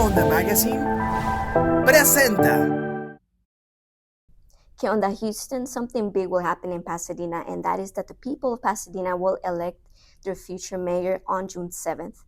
Onda Magazine presenta. Que Onda Houston, something big will happen in Pasadena, and that is that the people of Pasadena will elect their future mayor on June 7th.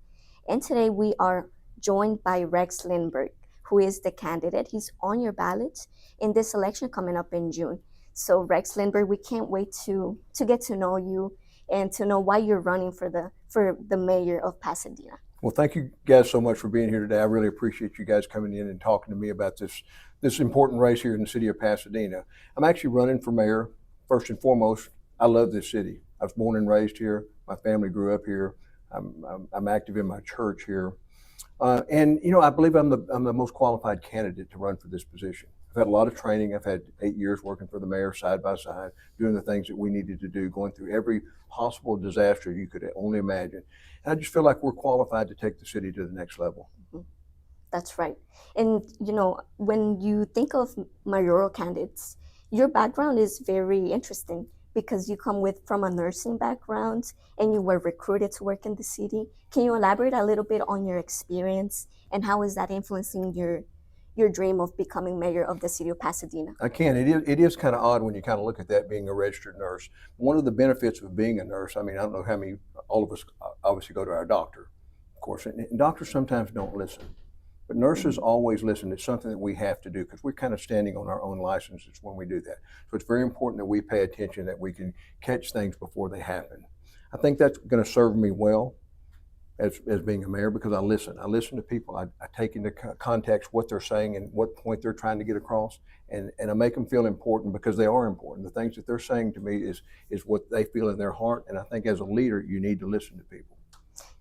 And today we are joined by Rex Lindberg, who is the candidate. He's on your ballot in this election coming up in June. So Rex Lindberg, we can't wait to get to know you and to know why you're running for the mayor of Pasadena. Well, thank you guys so much for being here today. I really appreciate you guys coming in and talking to me about this important race here in the city of Pasadena. I'm actually running for mayor. First and foremost, I love this city. I was born and raised here. My family grew up here. I'm active in my church here. And you know, I believe I'm the most qualified candidate to run for this position. I've had a lot of training. I've had 8 years working for the mayor side by side, doing the things that we needed to do, going through every possible disaster you could only imagine. And I just feel like we're qualified to take the city to the next level. That's right. And you know, when you think of mayoral candidates, your background is very interesting because you come from a nursing background and you were recruited to work in the city. Can you elaborate a little bit on your experience and how is that influencing your dream of becoming mayor of the city of Pasadena? I can. It is kind of odd when you kind of look at that being a registered nurse. One of the benefits of being a nurse, I mean, I don't know how many, all of us obviously go to our doctor, of course, and doctors sometimes don't listen. But nurses always listen. It's something that we have to do because we're kind of standing on our own licenses when we do that. So it's very important that we pay attention, that we can catch things before they happen. I think that's going to serve me well as being a mayor because I listen. I listen to people. I take into context what they're saying and what point they're trying to get across, and I make them feel important because they are important. The things that they're saying to me is what they feel in their heart, and I think as a leader, you need to listen to people.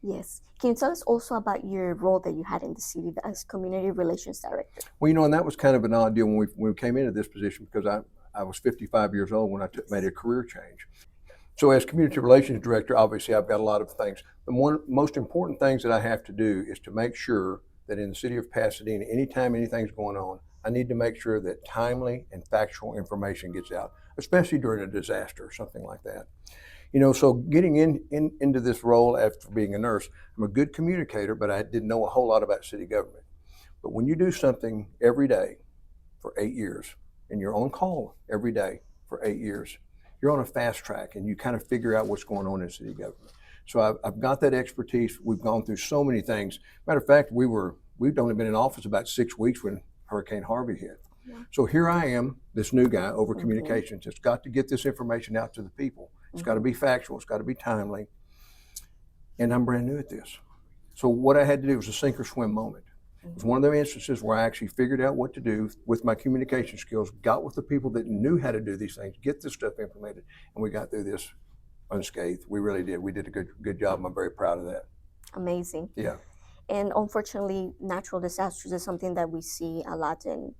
Yes. Can you tell us also about your role that you had in the city as community relations director? Well, you know, and that was kind of an odd deal when we came into this position because I was 55 years old when I made a career change. So as community relations director, obviously I've got a lot of things. The most important things that I have to do is to make sure that in the city of Pasadena, anytime anything's going on, I need to make sure that timely and factual information gets out, especially during a disaster or something like that. You know, so getting into this role after being a nurse, I'm a good communicator, but I didn't know a whole lot about city government. But when you do something every day for 8 years, and you're on call every day for 8 years, you're on a fast track and you kind of figure out what's going on in city government. So I've got that expertise. We've gone through so many things. Matter of fact, we've only been in office about 6 weeks when Hurricane Harvey hit. Yeah. So here I am, this new guy over communications. It's got to get this information out to the people. It's got to be factual. It's got to be timely. And I'm brand new at this. So what I had to do was a sink or swim moment. It was one of those instances where I actually figured out what to do with my communication skills, got with the people that knew how to do these things, get this stuff implemented, and we got through this unscathed. We really did. We did a good job, and I'm very proud of that. Amazing. Yeah. And unfortunately, natural disasters is something that we see a lot in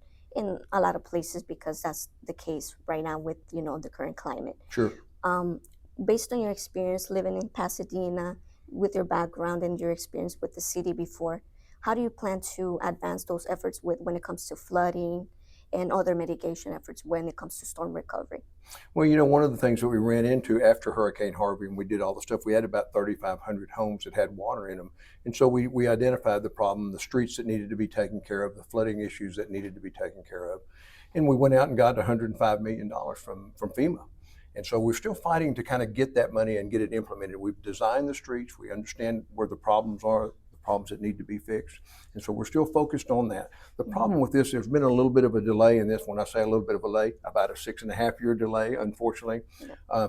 a lot of places because that's the case right now with, you know, the current climate. Sure. Based on your experience living in Pasadena, with your background and your experience with the city before, how do you plan to advance those efforts when it comes to flooding and other mitigation efforts when it comes to storm recovery? Well, you know, one of the things that we ran into after Hurricane Harvey and we did all the stuff, we had about 3,500 homes that had water in them. And so we identified the problem, the streets that needed to be taken care of, the flooding issues that needed to be taken care of. And we went out and got $105 million from FEMA. And so we're still fighting to kind of get that money and get it implemented. We've designed the streets. We understand where the problems are, the problems that need to be fixed. And so we're still focused on that. The problem with this, there's been a little bit of a delay in this. When I say a little bit of a delay, about a 6.5-year delay, unfortunately.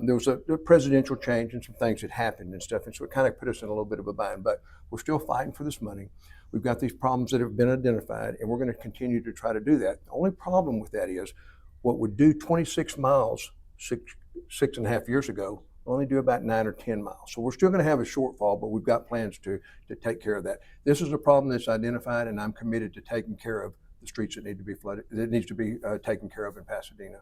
There was a presidential change and some things that happened and stuff. And so it kind of put us in a little bit of a bind, but we're still fighting for this money. We've got these problems that have been identified and we're going to continue to try to do that. The only problem with that is what would do 26 miles 6.5 years ago, we'll only do about 9 or 10 miles. So we're still going to have a shortfall, but we've got plans to take care of that. This is a problem that's identified, and I'm committed to taking care of the streets that need to be flooded, that needs to be taken care of in Pasadena.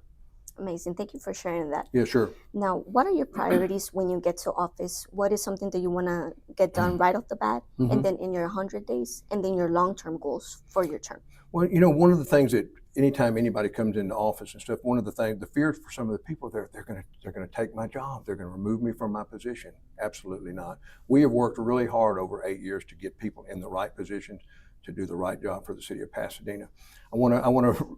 Amazing. Thank you for sharing that. Yeah, sure. Now, what are your priorities when you get to office? What is something that you want to get done right off the bat, and then in your 100 days, and then your long-term goals for your term? Well, you know, one of the things that anytime anybody comes into office and stuff, one of the things, the fears for some of the people, they're going to take my job. They're going to remove me from my position. Absolutely not. We have worked really hard over 8 years to get people in the right positions to do the right job for the city of Pasadena. I want to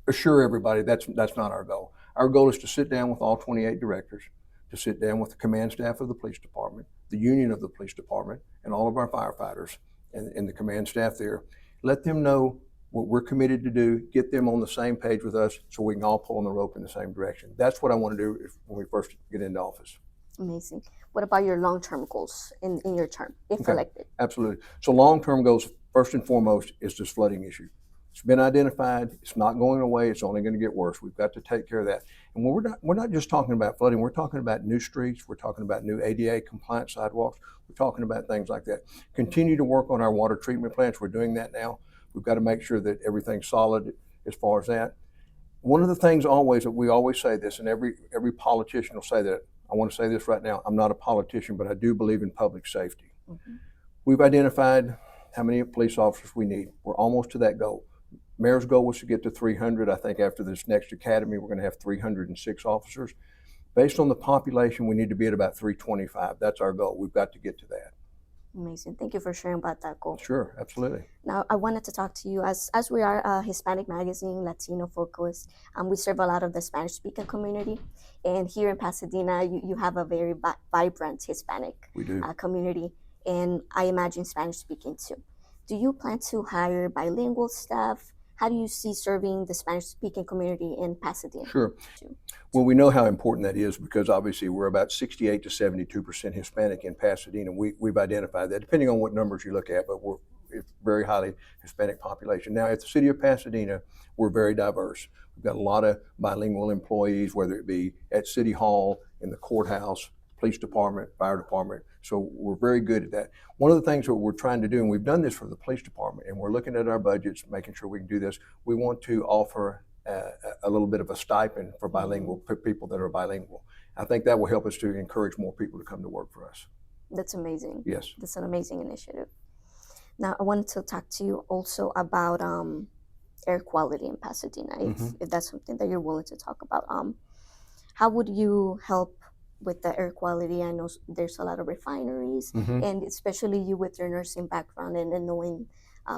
assure everybody that's not our goal. Our goal is to sit down with all 28 directors, to sit down with the command staff of the police department, the union of the police department, and all of our firefighters and the command staff there. Let them know what we're committed to do, get them on the same page with us so we can all pull on the rope in the same direction. That's what I want to do when we first get into office. Amazing. What about your long-term goals in your term, if elected? Absolutely. So long-term goals, first and foremost, is this flooding issue. It's been identified. It's not going away. It's only going to get worse. We've got to take care of that. And we're not just talking about flooding. We're talking about new streets. We're talking about new ADA compliant sidewalks. We're talking about things like that. Continue to work on our water treatment plants. We're doing that now. We've got to make sure that everything's solid as far as that. One of the things always that we always say this, and every politician will say that. I want to say this right now. I'm not a politician, but I do believe in public safety. Mm-hmm. We've identified how many police officers we need. We're almost to that goal. Mayor's goal was to get to 300. I think after this next academy, we're going to have 306 officers. Based on the population, we need to be at about 325. That's our goal. We've got to get to that. Amazing. Thank you for sharing about that goal. Sure, absolutely. Now, I wanted to talk to you as we are a Hispanic magazine, Latino focused. We serve a lot of the Spanish-speaking community. And here in Pasadena, you have a very vibrant Hispanic community. And I imagine Spanish-speaking too. Do you plan to hire bilingual staff? How do you see serving the Spanish-speaking community in Pasadena? Sure. Well, we know how important that is because obviously we're about 68 to 72% Hispanic in Pasadena. We've identified that, depending on what numbers you look at, but it's very highly Hispanic population. Now, at the city of Pasadena, we're very diverse. We've got a lot of bilingual employees, whether it be at City Hall, in the courthouse, police department, fire department. So we're very good at that. One of the things that we're trying to do, and we've done this for the police department, and we're looking at our budgets, making sure we can do this. We want to offer a little bit of a stipend for bilingual people that are bilingual. I think that will help us to encourage more people to come to work for us. That's amazing. Yes. That's an amazing initiative. Now, I wanted to talk to you also about air quality in Pasadena, if that's something that you're willing to talk about. How would you help with the air quality? I know there's a lot of refineries, and especially you with your nursing background and knowing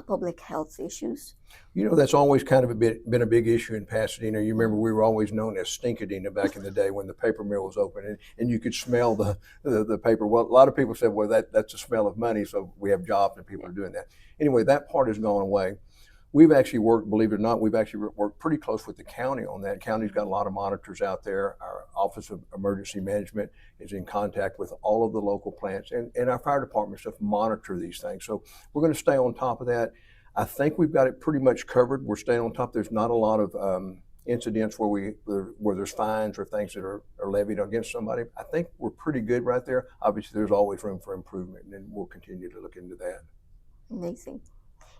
public health issues. You know, that's always kind of been a big issue in Pasadena. You remember we were always known as Stinkadena back in the day when the paper mill was open, and you could smell the paper. Well, a lot of people said, well, that's the smell of money, so we have jobs and people are doing that. Anyway, that part has gone away. We've actually worked, believe it or not, we've actually worked pretty close with the county on that. County's got a lot of monitors out there. Our Office of Emergency Management is in contact with all of the local plants, and our fire department stuff monitor these things. So we're going to stay on top of that. I think we've got it pretty much covered. We're staying on top. There's not a lot of incidents where there's fines or things that are levied against somebody. I think we're pretty good right there. Obviously, there's always room for improvement, and we'll continue to look into that. Amazing.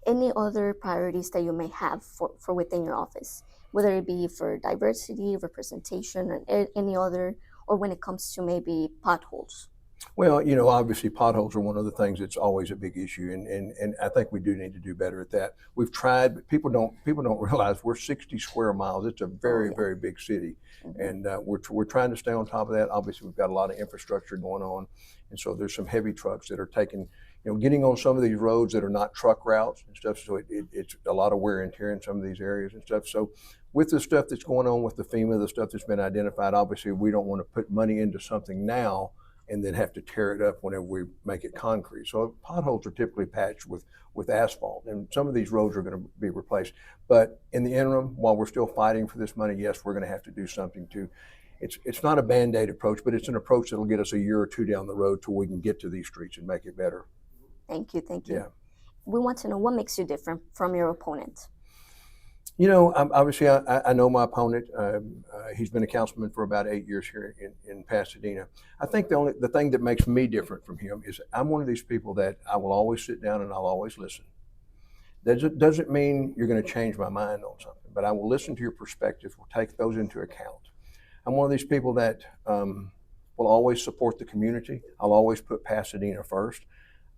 Any other priorities that you may have for within your office, whether it be for diversity, representation, or any other, or when it comes to maybe potholes? Well, you know, obviously potholes are one of the things that's always a big issue, and I think we do need to do better at that. We've tried, but people don't realize we're 60 square miles. It's a very, very big city, and we're trying to stay on top of that. Obviously, we've got a lot of infrastructure going on, and so there's some heavy trucks that are taking, getting on some of these roads that are not truck routes and stuff. So it's a lot of wear and tear in some of these areas and stuff. So with the stuff that's going on with the FEMA, the stuff that's been identified, obviously we don't want to put money into something now and then have to tear it up whenever we make it concrete. So potholes are typically patched with asphalt, and some of these roads are going to be replaced. But in the interim, while we're still fighting for this money, yes, we're going to have to do something to. It's not a Band-Aid approach, but it's an approach that'll get us a year or two down the road till we can get to these streets and make it better. Thank you. Yeah. We want to know what makes you different from your opponent. You know, obviously I know my opponent. He's been a councilman for about 8 years here in Pasadena. I think the thing that makes me different from him is I'm one of these people that I will always sit down and I'll always listen. That doesn't mean you're going to change my mind on something, but I will listen to your perspective. We'll take those into account. I'm one of these people that will always support the community. I'll always put Pasadena first.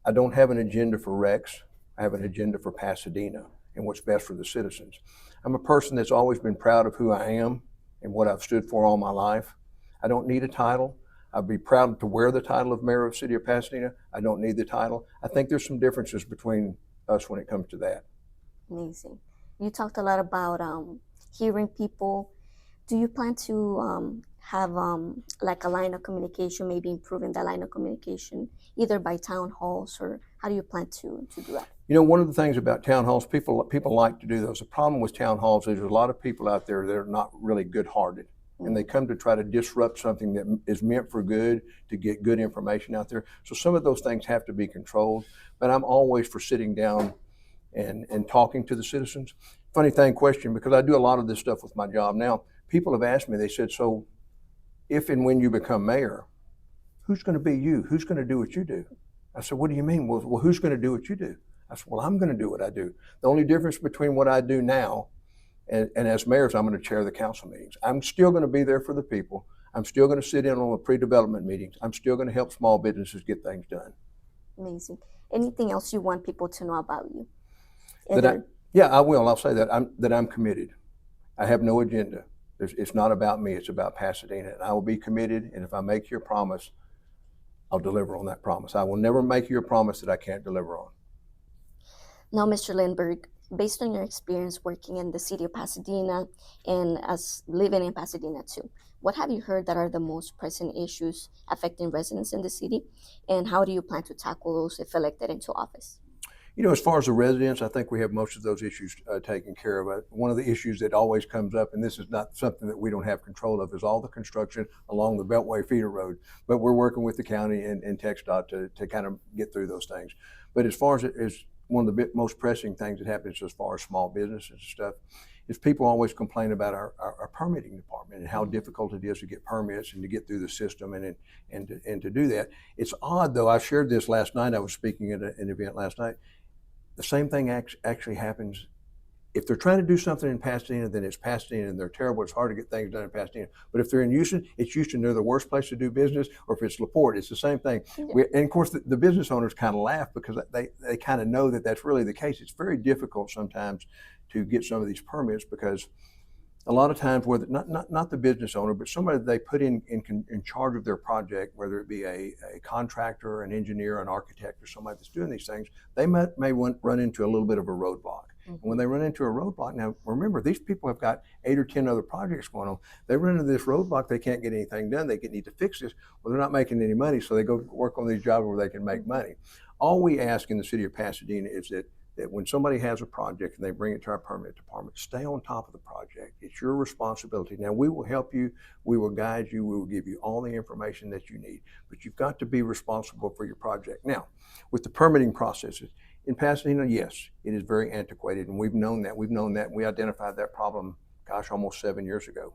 I don't have an agenda for Rex. I have an agenda for Pasadena and what's best for the citizens. I'm a person that's always been proud of who I am and what I've stood for all my life. I don't need a title. I'd be proud to wear the title of Mayor of the City of Pasadena. I don't need the title. I think there's some differences between us when it comes to that. Amazing. You talked a lot about hearing people. Do you plan to have like a line of communication, maybe improving the line of communication, either by town halls, or how do you plan to do that? You know, one of the things about town halls, people like to do those. The problem with town halls is there's a lot of people out there that are not really good-hearted, and they come to try to disrupt something that is meant for good, to get good information out there. So some of those things have to be controlled, but I'm always for sitting down and talking to the citizens. Funny question, because I do a lot of this stuff with my job now. People have asked me, they said, so if and when you become mayor, who's going to be you? Who's going to do what you do? I said, what do you mean? Well, who's going to do what you do? I said, well, I'm going to do what I do. The only difference between what I do now and as mayor is I'm going to chair the council meetings. I'm still going to be there for the people. I'm still going to sit in on the pre-development meetings. I'm still going to help small businesses get things done. Amazing. Anything else you want people to know about you? Yeah, I will. I'll say that I'm committed. I have no agenda. It's not about me. It's about Pasadena. And I will be committed. And if I make you a promise, I'll deliver on that promise. I will never make you a promise that I can't deliver on. Now, Mr. Lindberg, based on your experience working in the city of Pasadena and as living in Pasadena too, what have you heard that are the most pressing issues affecting residents in the city? And how do you plan to tackle those if elected into office? You know, as far as the residents, I think we have most of those issues taken care of. One of the issues that always comes up, and this is not something that we don't have control of, is all the construction along the Beltway feeder road. But we're working with the county and TxDOT to kind of get through those things. But as far as one of the most pressing things that happens as far as small businesses and stuff, is people always complain about our permitting department and how difficult it is to get permits and to get through the system and to do that. It's odd, though. I shared this last night. I was speaking at an event last night. The same thing actually happens. If they're trying to do something in Pasadena, then it's Pasadena and they're terrible. It's hard to get things done in Pasadena. But if they're in Houston, it's Houston. They're the worst place to do business. Or if it's LaPorte, it's the same thing. Yeah. And of course, the business owners kind of laugh because they kind of know that that's really the case. It's very difficult sometimes to get some of these permits because a lot of times, whether not the business owner, but somebody they put in charge of their project, whether it be a contractor, an engineer, an architect, or somebody that's doing these things, they may run into a little bit of a roadblock. Mm-hmm. And when they run into a roadblock, now remember, these people have got 8 or 10 other projects going on. They run into this roadblock, they can't get anything done, they need to fix this. Well, they're not making any money, so they go work on these jobs where they can make money. All we ask in the city of Pasadena is that when somebody has a project and they bring it to our permit department, stay on top of the project. It's your responsibility. Now, we will help you, we will guide you, we will give you all the information that you need, but you've got to be responsible for your project. Now, with the permitting processes, in Pasadena, yes, it is very antiquated, and we've known that. We identified that problem, gosh, almost 7 years ago.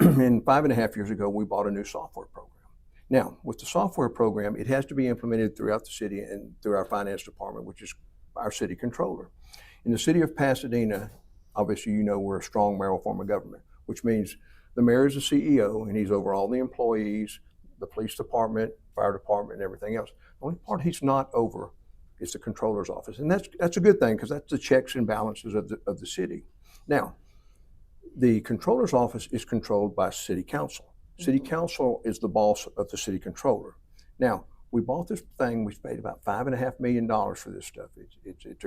And 5.5 years ago, we bought a new software program. Now, with the software program, it has to be implemented throughout the city and through our finance department, which is our city controller. In the city of Pasadena, obviously, you know, we're a strong mayoral form of government, which means the mayor is the CEO and he's over all the employees, the police department, fire department, and everything else. The only part he's not over is the controller's office. And that's a good thing because that's the checks and balances of the city. Now, the controller's office is controlled by city council. City council is the boss of the city controller. Now, we bought this thing. We paid about $5.5 million for this stuff. It's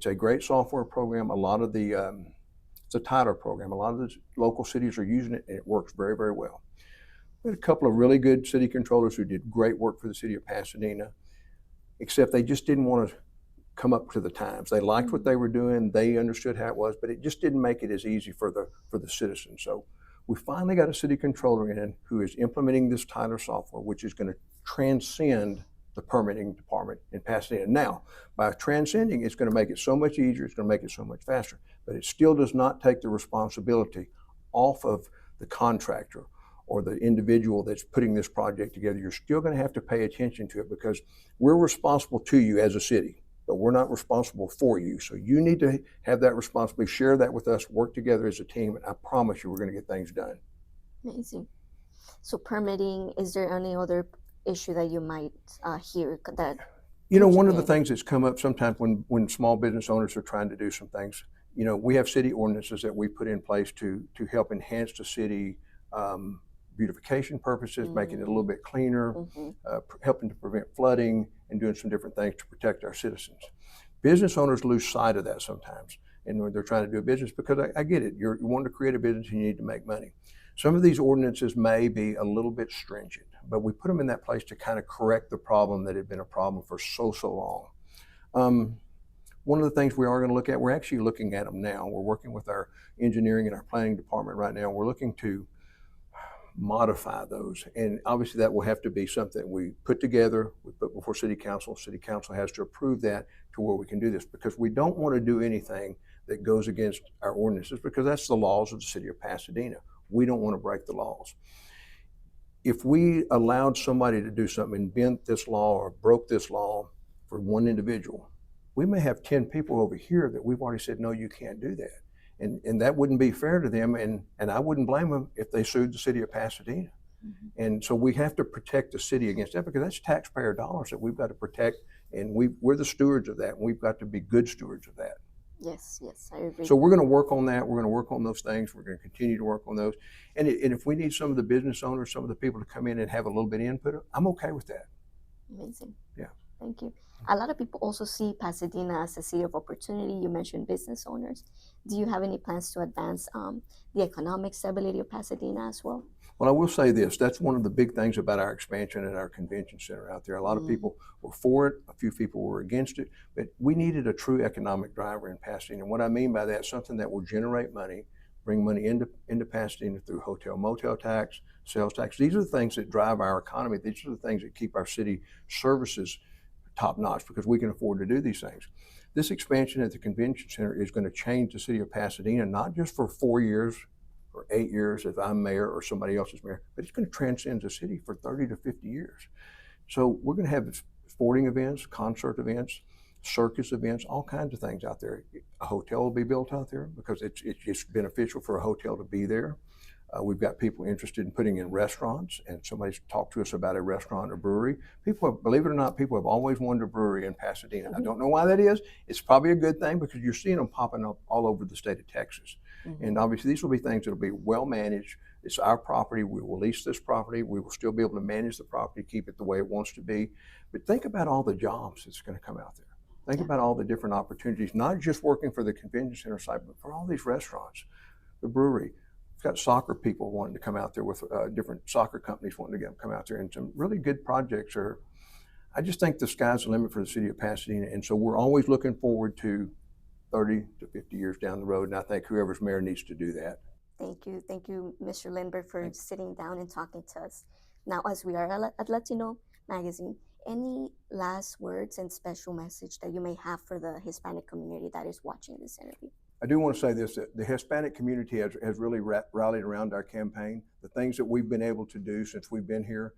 a great software program. A lot of it's a tighter program. A lot of the local cities are using it, and it works very, very well. We had a couple of really good city controllers who did great work for the city of Pasadena, except they just didn't want to come up to the times. They liked what they were doing. They understood how it was, but it just didn't make it as easy for the citizens. So we finally got a city controller in who is implementing this tighter software, which is going to transcend the permitting department in Pasadena. Now, by transcending, it's going to make it so much easier, it's going to make it so much faster, but it still does not take the responsibility off of the contractor or the individual that's putting this project together. You're still going to have to pay attention to it because we're responsible to you as a city, but we're not responsible for you. So you need to have that responsibility, share that with us, work together as a team, and I promise you we're going to get things done. Amazing. So permitting, is there any other issue that you might hear that? You know, one of the things that's come up sometimes when small business owners are trying to do some things, you know, we have city ordinances that we put in place to help enhance the city beautification purposes, making it a little bit cleaner, helping to prevent flooding and doing some different things to protect our citizens. Business owners lose sight of that sometimes, and when they're trying to do a business, because I get it. You want to create a business, and you need to make money. Some of these ordinances may be a little bit stringent, but we put them in that place to kind of correct the problem that had been a problem for so long. One of the things we are going to look at, we're actually looking at them now. We're working with our engineering and our planning department right now. We're looking to modify those. And obviously that will have to be something we put together, we put before City Council. City Council has to approve that to where we can do this, because we don't want to do anything that goes against our ordinances, because that's the laws of the city of Pasadena. We don't want to break the laws. If we allowed somebody to do something and bent this law or broke this law for one individual, we may have 10 people over here that we've already said, no, you can't do that. And that wouldn't be fair to them, and I wouldn't blame them if they sued the city of Pasadena. Mm-hmm. And so we have to protect the city against that, because that's taxpayer dollars that we've got to protect, and we're the stewards of that, and we've got to be good stewards of that. Yes, I agree. So we're going to work on that. We're going to work on those things. We're going to continue to work on those. And if we need some of the business owners, some of the people to come in and have a little bit of input, I'm okay with that. Amazing. Yeah. Thank you. A lot of people also see Pasadena as a city of opportunity. You mentioned business owners. Do you have any plans to advance the economic stability of Pasadena as well? Well, I will say this. That's one of the big things about our expansion at our convention center out there. A lot of people were for it. A few people were against it. But we needed a true economic driver in Pasadena. And what I mean by that, something that will generate money, bring money into Pasadena through hotel motel tax, sales tax. These are the things that drive our economy. These are the things that keep our city services top notch, because we can afford to do these things. This expansion at the convention center is going to change the city of Pasadena, not just for 4 years or 8 years if I'm mayor or somebody else is mayor, but it's going to transcend the city for 30 to 50 years. So we're going to have sporting events, concert events, circus events, all kinds of things out there. A hotel will be built out there because it's just beneficial for a hotel to be there. We've got people interested in putting in restaurants, and somebody's talked to us about a restaurant or brewery. People, believe it or not, people have always wanted a brewery in Pasadena. I don't know why that is. It's probably a good thing, because you're seeing them popping up all over the state of Texas. And obviously these will be things that will be well managed. It's our property. We will lease this property. We will still be able to manage the property, keep it the way it wants to be. But think about all the jobs that's going to come out there. Think about all the different opportunities, not just working for the convention center site, but for all these restaurants, the brewery. We've got soccer people wanting to come out there with different soccer companies wanting to come out there, and some really good projects are. I just think the sky's the limit for the city of Pasadena, and so we're always looking forward to 30 to 50 years down the road, and I think whoever's mayor needs to do that. Thank you, Mr. Lindberg, for sitting down and talking to us. Now, as we are at Latino Magazine, any last words and special message that you may have for the Hispanic community that is watching this interview? I do want to say this, that the Hispanic community has really rallied around our campaign. The things that we've been able to do since we've been here,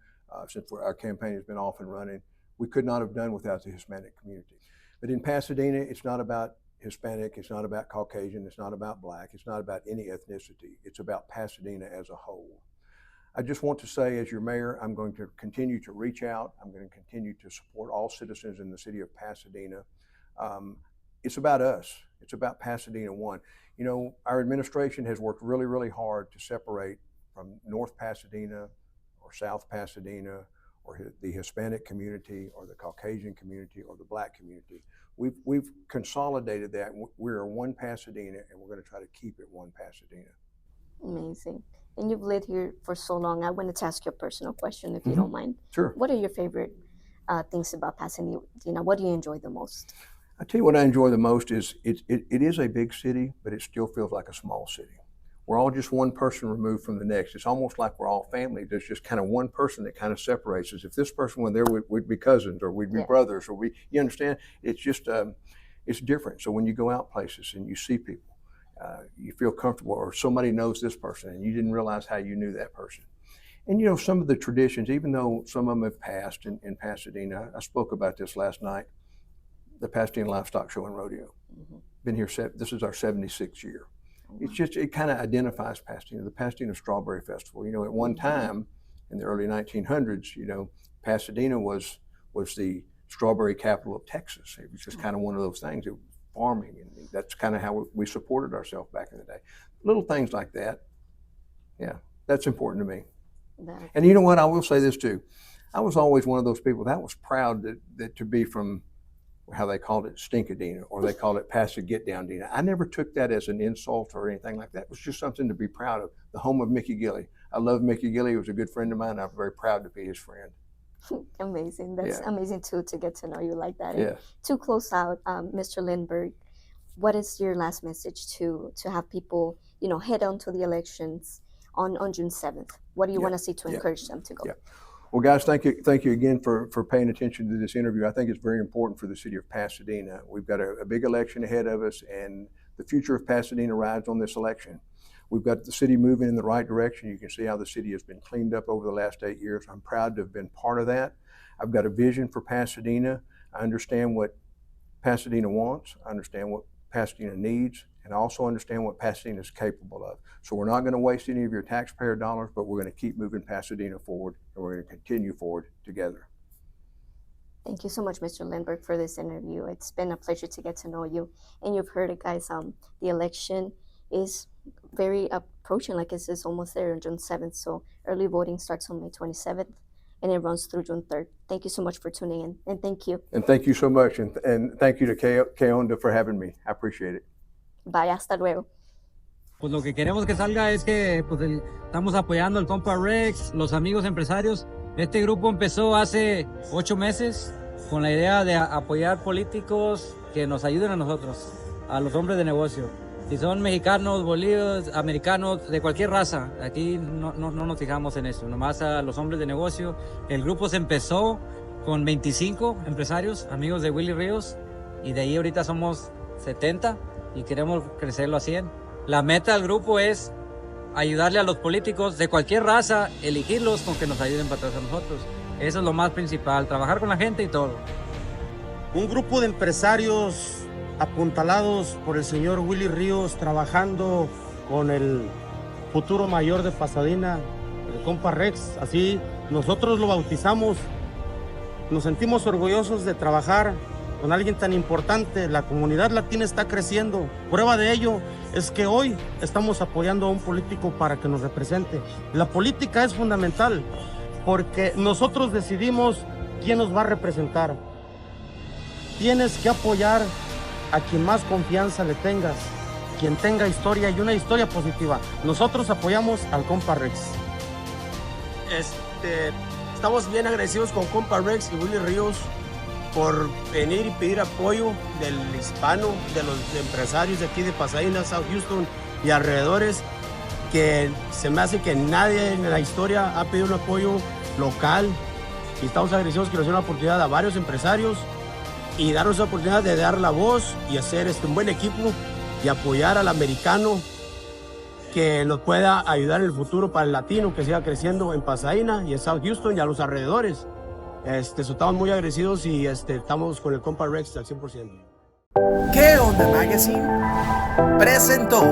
since our campaign has been off and running, we could not have done without the Hispanic community. But in Pasadena, it's not about Hispanic, it's not about Caucasian, it's not about Black, it's not about any ethnicity. It's about Pasadena as a whole. I just want to say, as your mayor, I'm going to continue to reach out. I'm going to continue to support all citizens in the city of Pasadena. It's about us. It's about Pasadena One. You know, our administration has worked really, really hard to separate from North Pasadena or South Pasadena or the Hispanic community or the Caucasian community or the Black community. We've consolidated that. We're one Pasadena, and we're going to try to keep it one Pasadena. Amazing. And you've lived here for so long. I wanted to ask you a personal question, if you don't mind. Sure. What are your favorite things about Pasadena? What do you enjoy the most? I tell you what I enjoy the most is it is a big city, but it still feels like a small city. We're all just one person removed from the next. It's almost like we're all family. There's just kind of one person that kind of separates us. If this person were there, we'd be cousins, or we'd be brothers, or you understand? It's just, it's different. So when you go out places and you see people, you feel comfortable, or somebody knows this person and you didn't realize how you knew that person. And you know, some of the traditions, even though some of them have passed in Pasadena, I spoke about this last night, the Pasadena Livestock Show and Rodeo. Been here, this is our 76th year. It's just, it kind of identifies Pasadena, the Pasadena Strawberry Festival. You know, at one time in the early 1900s, you know, Pasadena was the strawberry capital of Texas. It was just kind of one of those things. It was farming, and that's kind of how we supported ourselves back in the day. Little things like that. Yeah, that's important to me. And you know what, I will say this too. I was always one of those people that was proud that to be from how they called it Stinkadena, or they called it Pasadena. I never took that as an insult or anything like that. It was just something to be proud of. The home of Mickey Gilley. I love Mickey Gilley. He was a good friend of mine. I'm very proud to be his friend. Amazing. That's amazing too, to get to know you like that. Yes. To close out, Mr. Lindberg, what is your last message to have people, head on to the elections on June 7th? What do you want to see to encourage them to go? Yeah. Well, guys, thank you again for paying attention to this interview. I think it's very important for the city of Pasadena. We've got a big election ahead of us, and the future of Pasadena rides on this election. We've got the city moving in the right direction. You can see how the city has been cleaned up over the last 8 years. I'm proud to have been part of that. I've got a vision for Pasadena. I understand what Pasadena wants. I understand what Pasadena needs, and I also understand what Pasadena is capable of. So we're not going to waste any of your taxpayer dollars, but we're going to keep moving Pasadena forward, and we're going to continue forward together. Thank you so much, Mr. Lindberg, for this interview. It's been a pleasure to get to know you. And you've heard it, guys. The election is very approaching, like it's almost there on June 7th. So early voting starts on May 27th, and it runs through June 3rd. Thank you so much for tuning in, and thank you. And thank you so much, and thank you to Que Onda for having me. I appreciate it. Bye, hasta luego. Pues lo que queremos que salga es que estamos apoyando al compa Rex, los amigos empresarios. Este grupo empezó hace 8 meses con la idea de apoyar políticos que nos ayuden a nosotros, a los hombres de negocio. Si son mexicanos, bolívares, americanos, de cualquier raza, aquí no nos fijamos en eso, nomás a los hombres de negocio. El grupo se empezó con 25 empresarios, amigos de Willy Ríos, y de ahí ahorita somos 70 y queremos crecerlo a 100. La meta del grupo es ayudarle a los políticos de cualquier raza, elegirlos con que nos ayuden para atrás a nosotros. Eso es lo más principal, trabajar con la gente y todo. Un grupo de empresarios apuntalados por el señor Willy Ríos, trabajando con el futuro mayor de Pasadena, el compa Rex. Así nosotros lo bautizamos. Nos sentimos orgullosos de trabajar con alguien tan importante. La comunidad latina está creciendo. Prueba de ello es que hoy estamos apoyando a un político para que nos represente. La política es fundamental porque nosotros decidimos quién nos va a representar. Tienes que apoyar a quien más confianza le tengas, quien tenga historia y una historia positiva. Nosotros apoyamos al compa Rex. Estamos bien agradecidos con compa Rex y Willy Ríos por venir y pedir apoyo del hispano, de los empresarios de aquí de Pasadena, South Houston y alrededores, que se me hace que nadie en la historia ha pedido un apoyo local, y estamos agradecidos que nos den la oportunidad a varios empresarios y darnos la oportunidad de dar la voz y hacer un buen equipo y apoyar al americano que nos pueda ayudar en el futuro para el latino que siga creciendo en Pasadena y en South Houston y a los alrededores. Estamos muy agradecidos y estamos con el compa Rex al 100%. Que Onda Magazine presentó